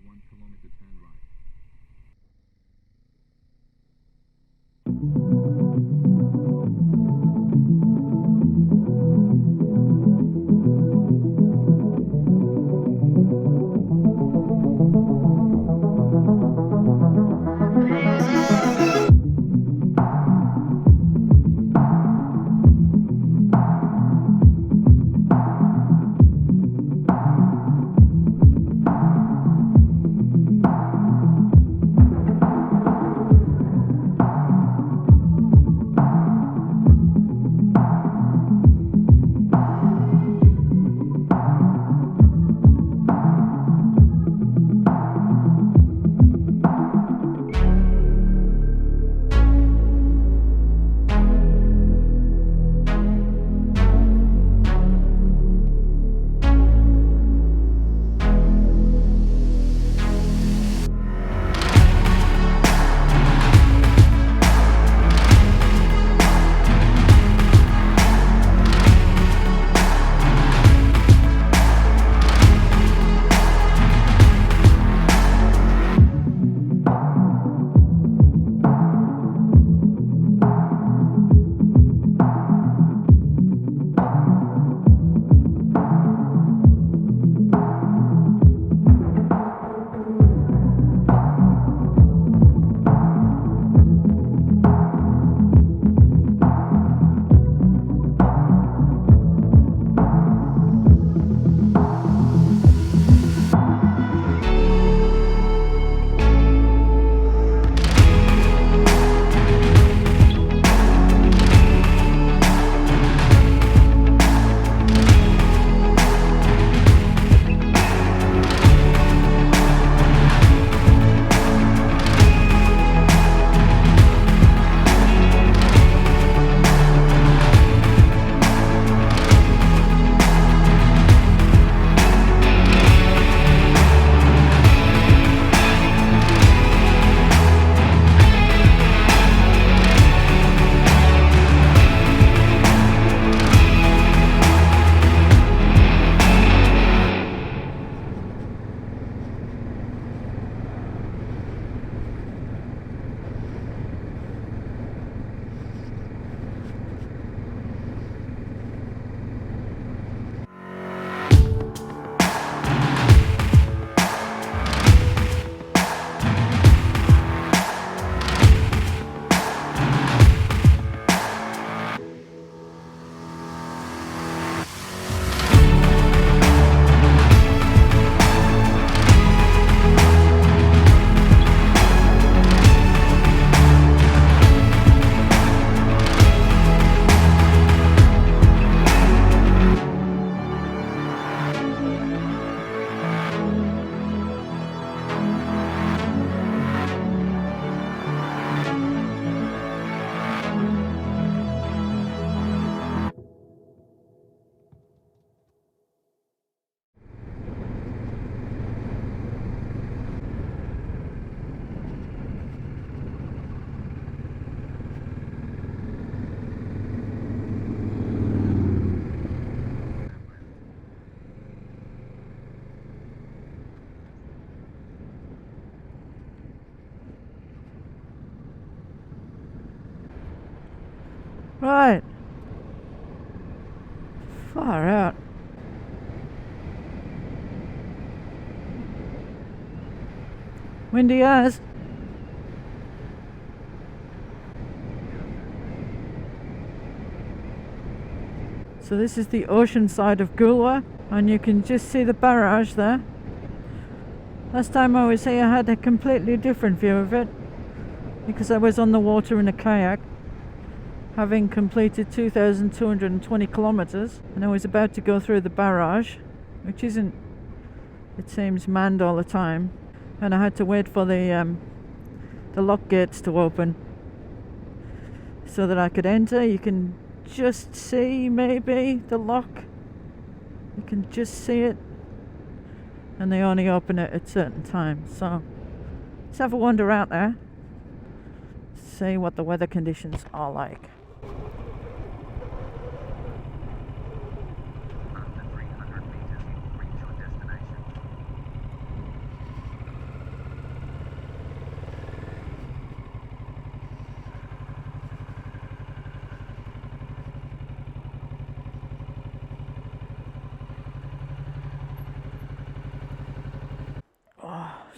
1 kilometer turn right. Right. Far out. Windy as. So this is the ocean side of Goolwa, and you can just see the barrage there. Last time I was here I had a completely different view of it, because I was on the water in a kayak, having completed 2,220 kilometers, and I was about to go through the barrage, which isn't, it seems, manned all the time, and I had to wait for the lock gates to open so that I could enter. You can just see maybe the lock, you can just see it, and they only open it at certain times. So let's have a wander out there, see what the weather conditions are like. After 300 meters, reach your destination.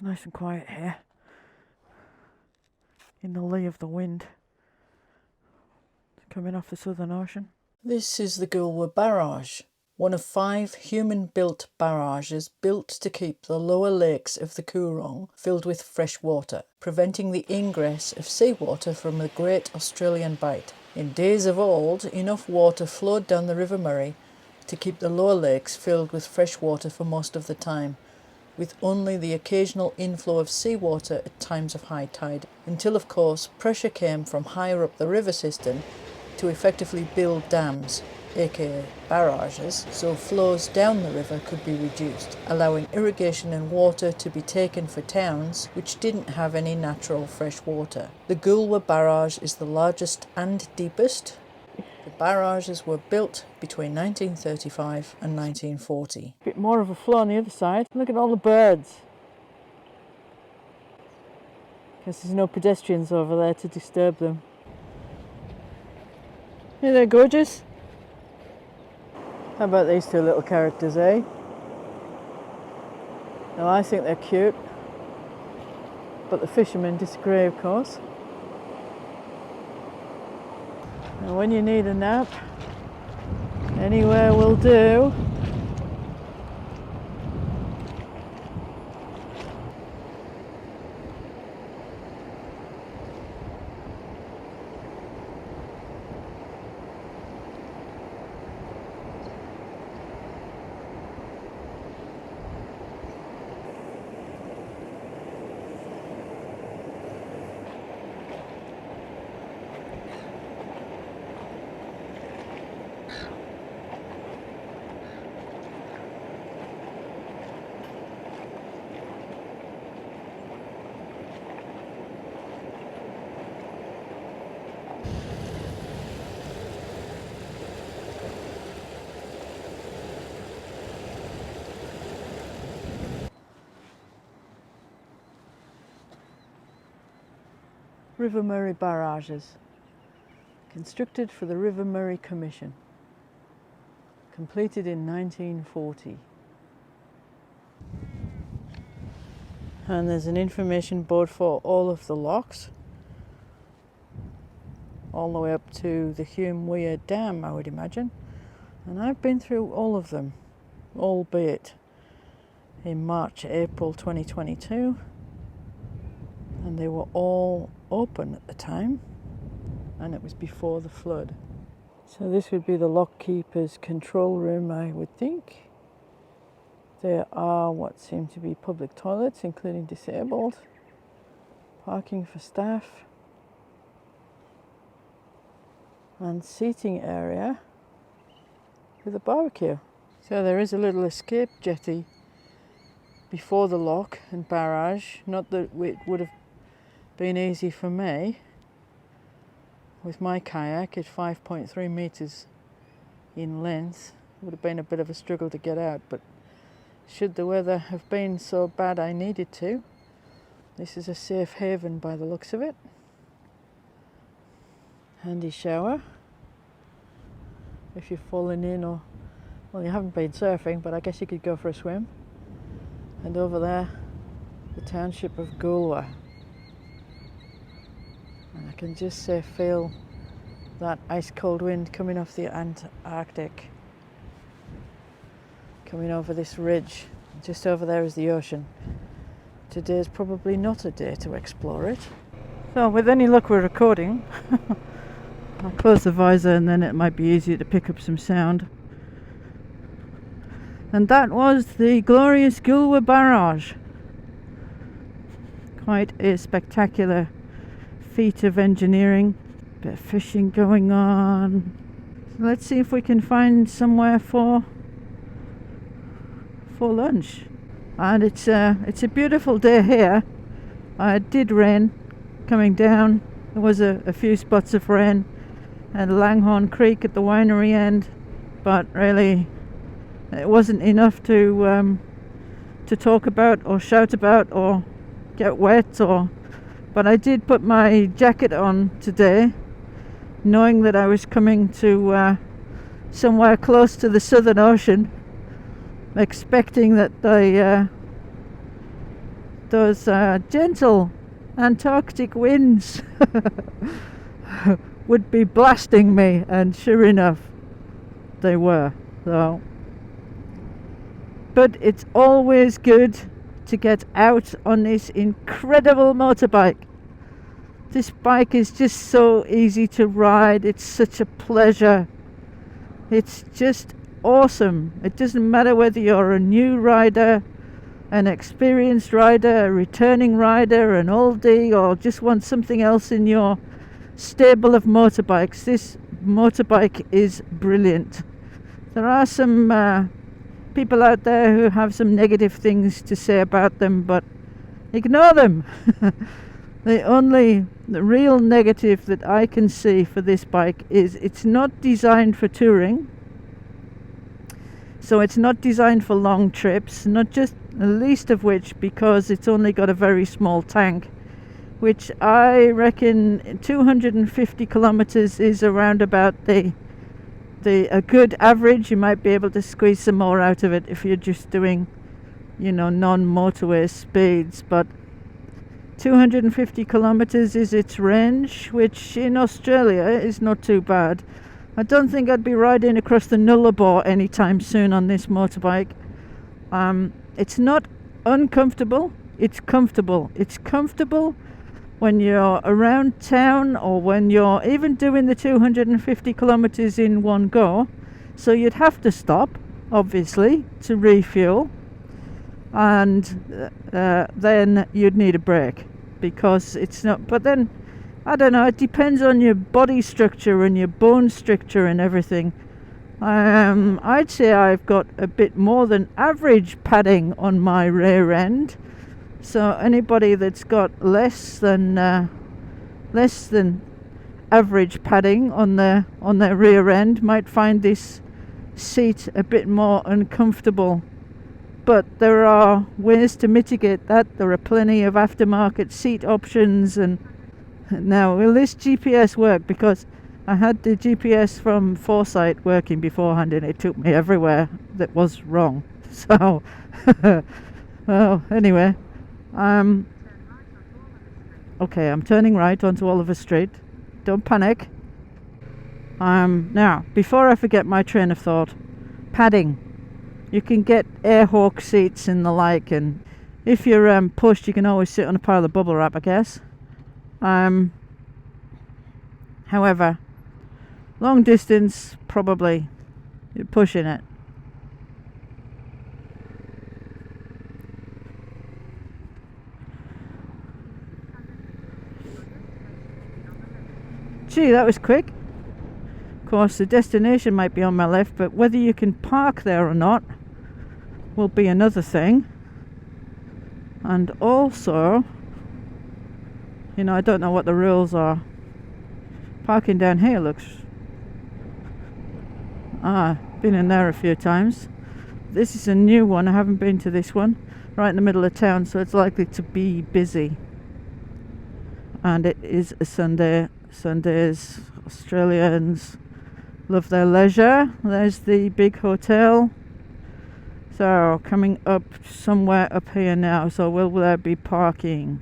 It's nice and quiet here in the lee of the wind coming off the Southern Ocean. This is the Goolwa Barrage, one of 5 human-built barrages built to keep the lower lakes of the Coorong filled with fresh water, preventing the ingress of seawater from the Great Australian Bight. In days of old, enough water flowed down the River Murray to keep the lower lakes filled with fresh water for most of the time, with only the occasional inflow of seawater at times of high tide, until of course pressure came from higher up the river system to effectively build dams, aka barrages, so flows down the river could be reduced, allowing irrigation and water to be taken for towns which didn't have any natural fresh water. The Goolwa Barrage is the largest and deepest. The barrages were built between 1935 and 1940. A bit more of a flow on the other side. Look at all the birds. Because there's no pedestrians over there to disturb them. Yeah, they're gorgeous. How about these 2 little characters, eh? Now I think they're cute, but the fishermen disagree, of course. And when you need a nap, anywhere will do. River Murray barrages, constructed for the River Murray Commission, completed in 1940. And there's an information board for all of the locks, all the way up to the Hume Weir Dam, I would imagine. And I've been through all of them, albeit in March, April 2022, and they were all open at the time, and it was before the flood. So this would be the lock keeper's control room, I would think. There are what seem to be public toilets, including disabled, parking for staff, and seating area with a barbecue. So there is a little escape jetty before the lock and barrage. Not that it would have been easy for me with my kayak at 5.3 meters in length. It would have been a bit of a struggle to get out, but should the weather have been so bad I needed to, this is a safe haven by the looks of it. Handy shower if you've fallen in, or well, you haven't been surfing, but I guess you could go for a swim. And over there, the township of Goolwa. And I can just feel that ice cold wind coming off the Antarctic, coming over this ridge. Just over there is the ocean. Today's probably not a day to explore it. So with any luck we're recording. I'll close the visor and then it might be easier to pick up some sound. And that was the glorious Goolwa Barrage. Quite a spectacular feat of engineering. Bit of fishing going on. So let's see if we can find somewhere for lunch. And it's a beautiful day here. It did rain coming down. There was a few spots of rain at Langhorne Creek at the winery end, but really it wasn't enough to talk about or shout about or get wet. But I did put my jacket on today, knowing that I was coming to somewhere close to the Southern Ocean, expecting that those gentle Antarctic winds would be blasting me, and sure enough they were. So, but it's always good to get out on this incredible motorbike. This bike is just so easy to ride. It's such a pleasure. It's just awesome. It doesn't matter whether you're a new rider, an experienced rider, a returning rider, an oldie, or just want something else in your stable of motorbikes. This motorbike is brilliant. There are some people out there who have some negative things to say about them, but ignore them. The real negative that I can see for this bike is it's not designed for touring. So it's not designed for long trips, not just the least of which because it's only got a very small tank, which I reckon 250 kilometers is around about a good average. You might be able to squeeze some more out of it if you're just doing, non-motorway speeds, but 250 kilometers is its range, which in Australia is not too bad. I don't think I'd be riding across the Nullarbor anytime soon on this motorbike. It's not uncomfortable, it's comfortable. It's comfortable when you're around town or when you're even doing the 250 kilometers in one go. So you'd have to stop, obviously, to refuel, and then you'd need a break because it's not. But then, I don't know, it depends on your body structure and your bone structure and everything. I'd say I've got a bit more than average padding on my rear end. So anybody that's got less than average padding on their rear end might find this seat a bit more uncomfortable. But there are ways to mitigate that. There are plenty of aftermarket seat options. And now, will this GPS work? Because I had the GPS from Foresight working beforehand and it took me everywhere that was wrong. So, well, anyway. Okay, I'm turning right onto Oliver Street. Don't panic. Now, before I forget my train of thought, padding. You can get Airhawk seats and the like, and if you're pushed, you can always sit on a pile of bubble wrap, I guess. However, long distance, probably you're pushing it. Gee, that was quick. Of course, the destination might be on my left, but whether you can park there or not will be another thing. And also, I don't know what the rules are. Parking down here looks... been in there a few times. This is a new one. I haven't been to this one. Right in the middle of town, so it's likely to be busy. And it is a Sunday. Sundays, Australians love their leisure. There's the big hotel. So coming up somewhere up here now. So will there be parking?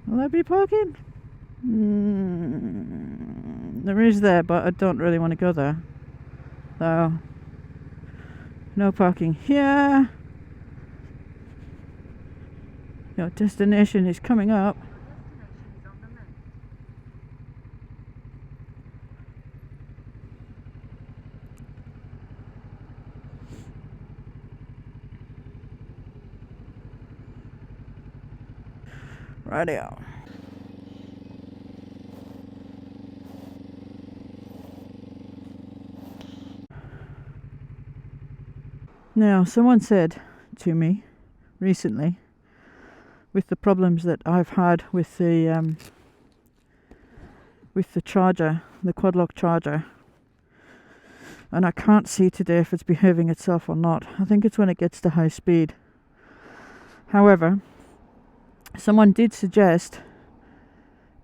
Will there be parking? There is there, but I don't really want to go there. So no parking here. Your destination is coming up. Rightio. Now, someone said to me recently, with the problems that I've had with the charger, the quad lock charger, and I can't see today if it's behaving itself or not. I think it's when it gets to high speed. However, someone did suggest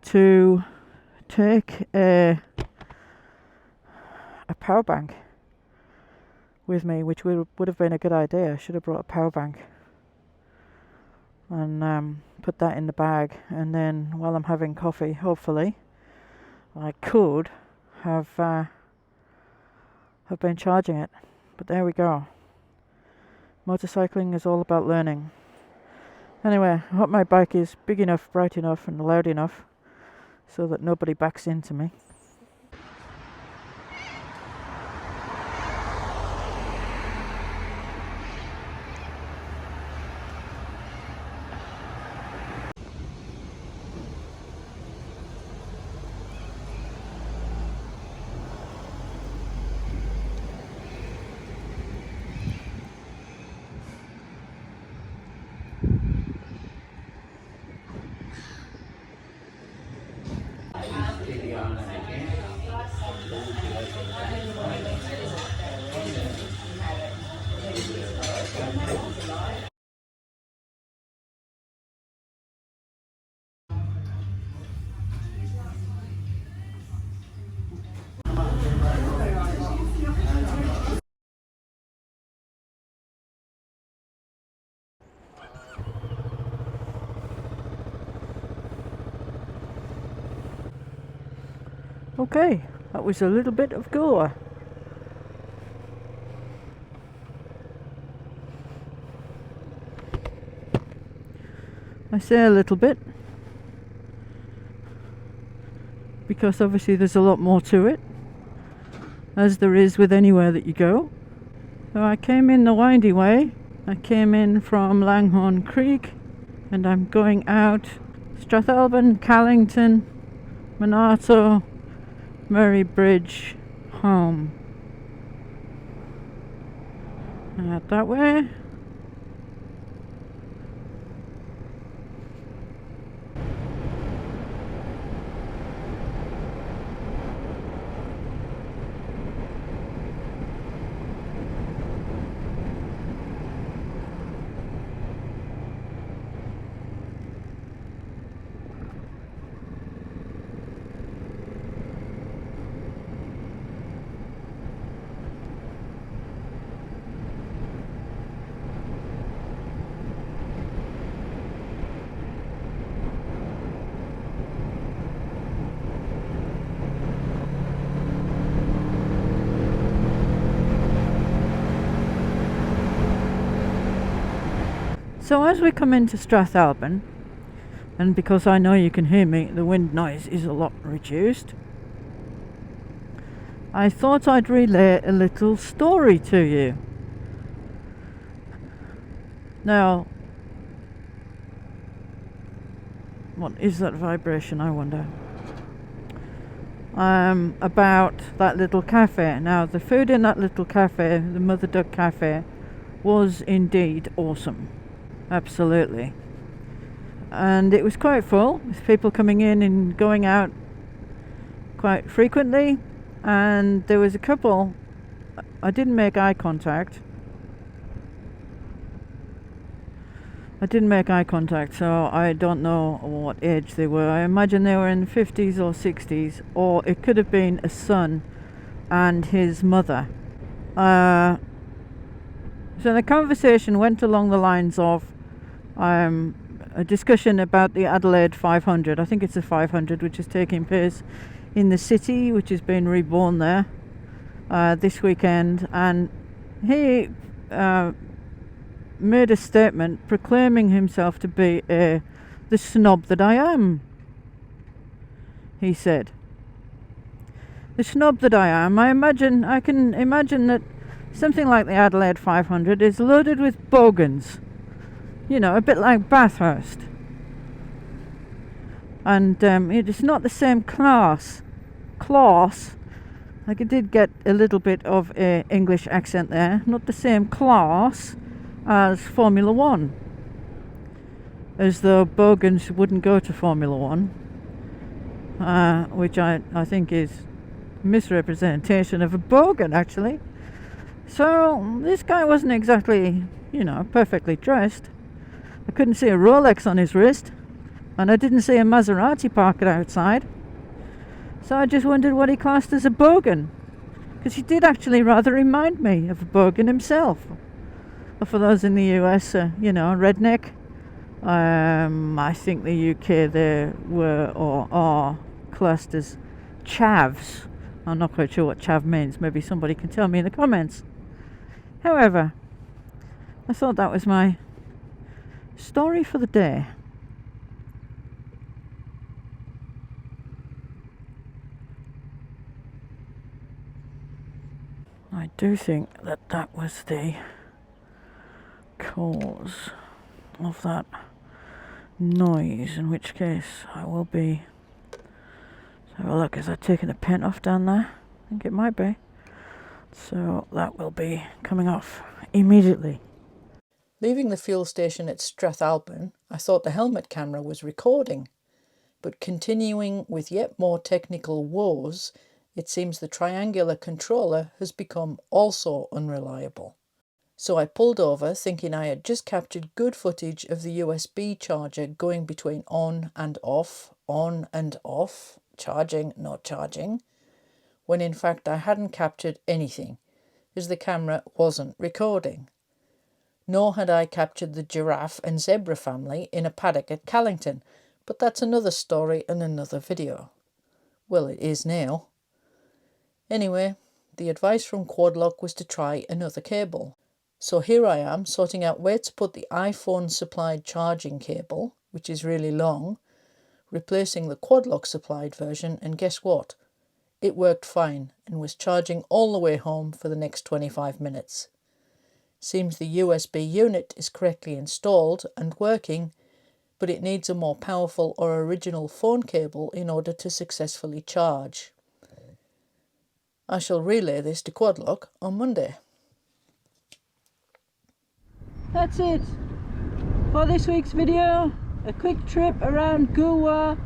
to take a power bank with me, which would have been a good idea. I should have brought a power bank and put that in the bag, and then while I'm having coffee, hopefully I could have been charging it. But there we go. Motorcycling is all about learning. Anyway, I hope my bike is big enough, bright enough and loud enough so that nobody backs into me. Okay, that was a little bit of Goolwa. I say a little bit because obviously there's a lot more to it, as there is with anywhere that you go. So I came in the windy way. I came in from Langhorne Creek and I'm going out Strathalbyn, Callington, Monarto, Murray Bridge, home. Out that way. So as we come into Strathalbyn, and because I know you can hear me, the wind noise is a lot reduced, I thought I'd relay a little story to you. Now, what is that vibration, I wonder? About that little cafe. Now, the food in that little cafe, the Mother Duck Cafe, was indeed awesome. Absolutely. And it was quite full, with people coming in and going out quite frequently. And there was a couple, I didn't make eye contact. So I don't know what age they were. I imagine they were in the 50s or 60s, or it could have been a son and his mother. So the conversation went along the lines of a discussion about the Adelaide 500. I think it's a 500 which is taking place in the city, which has been reborn there this weekend. And he made a statement proclaiming himself to be the snob that I am. He said, "The snob that I am. I can imagine that something like the Adelaide 500 is loaded with bogans. You know, a bit like Bathurst. And it's not the same class. Like, I did get a little bit of a English accent there. Not the same class as Formula One. As though bogans wouldn't go to Formula One. Which I think is misrepresentation of a bogan, actually. So this guy wasn't exactly, perfectly dressed. I couldn't see a Rolex on his wrist, and I didn't see a Maserati parked outside. So I just wondered what he classed as a bogan. because he did actually rather remind me of a bogan himself. For those in the US, you know, redneck. I think the UK they were or are classed as chavs. I'm not quite sure what chav means. Maybe somebody can tell me in the comments. However, I thought that was my story for the day. I do think that that was the cause of that noise, in which case I will be... Let's have a look. Is that taking the paint off down there? I think it might be. So that will be coming off immediately. Leaving the fuel station at Strathalbyn, I thought the helmet camera was recording, but continuing with yet more technical woes, it seems the triangular controller has become also unreliable. So I pulled over thinking I had just captured good footage of the USB charger going between on and off, charging, not charging, when in fact I hadn't captured anything, as the camera wasn't recording. Nor had I captured the giraffe and zebra family in a paddock at Callington, but that's another story and another video. Well, it is now. Anyway, the advice from Quadlock was to try another cable. So here I am sorting out where to put the iPhone supplied charging cable, which is really long, replacing the Quadlock supplied version, and guess what? It worked fine and was charging all the way home for the next 25 minutes. Seems the USB unit is correctly installed and working, but it needs a more powerful or original phone cable in order to successfully charge. I shall relay this to Quadlock on Monday. That's it for this week's video. A quick trip around Goolwa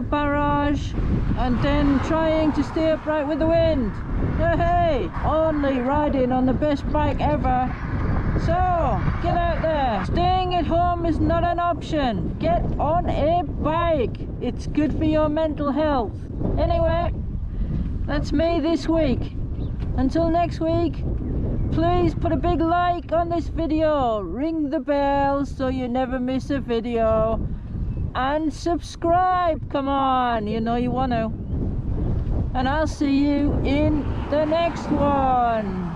Barrage, and then trying to stay upright with the wind. Hey, only riding on the best bike ever. So, get out there. Staying at home is not an option. Get on a bike. It's good for your mental health. Anyway, that's me this week. Until next week, please put a big like on this video. Ring the bell so you never miss a video. And subscribe, come on, you know you want to. And I'll see you in the next one.